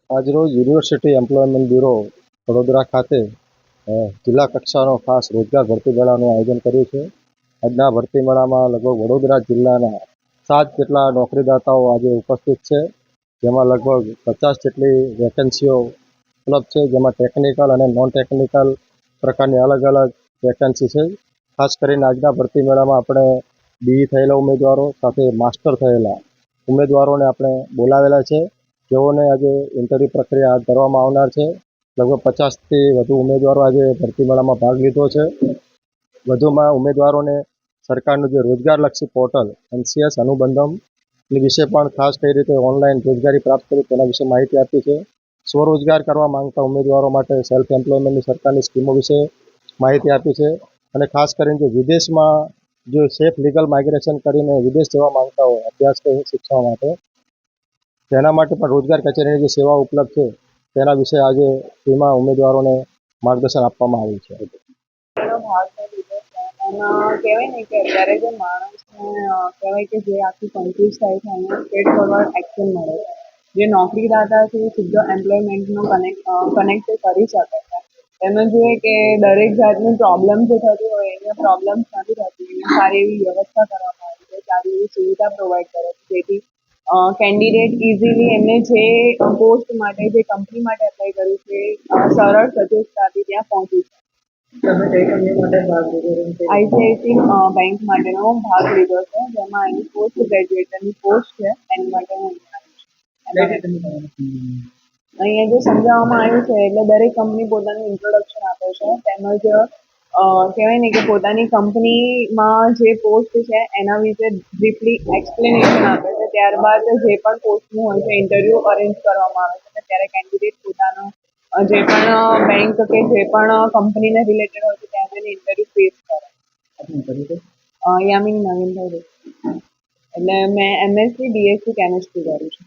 આજરોજ university employment bureau Vadodara ખાતે જિલ્લા કક્ષાનો ખાસ રોજગાર ભરતી મેળાનું આયોજન કર્યું છે. આજના ભરતી મેળામાં લગભગ વડોદરા જિલ્લાના 7 જેટલા નોકરીદાતાઓ આજે ઉપસ્થિત છે, જેમાં લગભગ 50 જેટલી વેકેન્સીઓ ઉપલબ્ધ છે, જેમાં ટેકનિકલ અને નોન ટેકનિકલ પ્રકારની અલગ અલગ વેકેન્સી છે. ખાસ કરીને આજના ભરતી મેળામાં આપણે BE થયેલા ઉમેદવારો સાથે માસ્ટર થયેલા ઉમેદવારોને આપણે બોલાવેલા છે, જેઓને આજે ઇન્ટરવ્યૂ પ્રક્રિયા હાથ ધરવામાં આવનાર છે. લગભગ 50થી વધુ ઉમેદવારો આજે ભરતી મેળામાં ભાગ લીધો છે. વધુમાં ઉમેદવારોને સરકારનું જે રોજગારલક્ષી પોર્ટલ NCS અનુબંધમ વિશે પણ ખાસ કઈ રીતે ઓનલાઈન રોજગારી પ્રાપ્ત કરી તેના વિશે માહિતી આપી છે. સ્વરોજગાર કરવા માંગતા ઉમેદવારો માટે સેલ્ફ એમ્પ્લોયમેન્ટની સરકારની સ્કીમો વિશે માહિતી આપી છે. અને ખાસ કરીને જે વિદેશમાં જો સેફ લીગલ માઇગ્રેશન કરીને વિદેશ જવા માંગતા હોય અભ્યાસ કે શિક્ષણ માટે, તેના માટે પણ રોજગાર કચેરીની જે સેવા ઉપલબ્ધ છે તેના વિશે આજે તેમાં ઉમેદવારોને માર્ગદર્શન આપવામાં આવ્યું છે. ભાગ મેં લીધો છે એમાં કહેવાય ને કે અત્યારે જે માણસને કહેવાય કે જે આખી કન્ફ્યુઝ થાય છે એને સ્ટ્રેટ ફોરવર્ડ એક્શન મળે છે. જે નોકરીદાતા છે એ સીધો એમ્પ્લોયમેન્ટનો કનેક્ટ કરી શકે છે. એમાં જોઈએ કે દરેક જાતની પ્રોબ્લેમ જે થતી હોય એને પ્રોબ્લેમ્સ નથી થતી, એને સારી એવી વ્યવસ્થા કરવામાં આવી છે, સારી એવી સુવિધા પ્રોવાઈડ કરે છે, જેથી કેન્ડિડેટ ઇઝીલી એમને જે પોસ્ટ માટે જે કંપની માટે એપ્લાય કર્યું છે સરળ સચોટતાથી ત્યાં પહોંચી શકે. તમે કઈ કંપની માટે ભાગ લીધો? ICICI બેંક માટેનો ભાગ લીધો છે, જેમાં એની પોસ્ટ ગ્રેજ્યુએટની પોસ્ટ છે એની માટે હું અહીંયા જે સમજાવવામાં આવ્યું છે એટલે દરેક કંપની પોતાનું ઇન્ટ્રોડક્શન આપે છે, તેમજ કહેવાય ને કે પોતાની કંપનીમાં જે પોસ્ટ છે એના વિશે બ્રીફલી એક્સપ્લેનેશન આપે છે. ત્યારબાદ જે પણ પોસ્ટનું હોય છે ઇન્ટરવ્યૂ અરેન્જ કરવામાં આવે છે, ત્યારે કેન્ડિડેટ પોતાનો જે પણ બેંક કે જે પણ કંપનીને રિલેટેડ હોય છે ત્યાં જઈને ઇન્ટરવ્યૂ ફેસ કરે. યામિન નવીનભાઈ. એટલે મેં MSc BSc કેમિસ્ટ્રી કરું છું.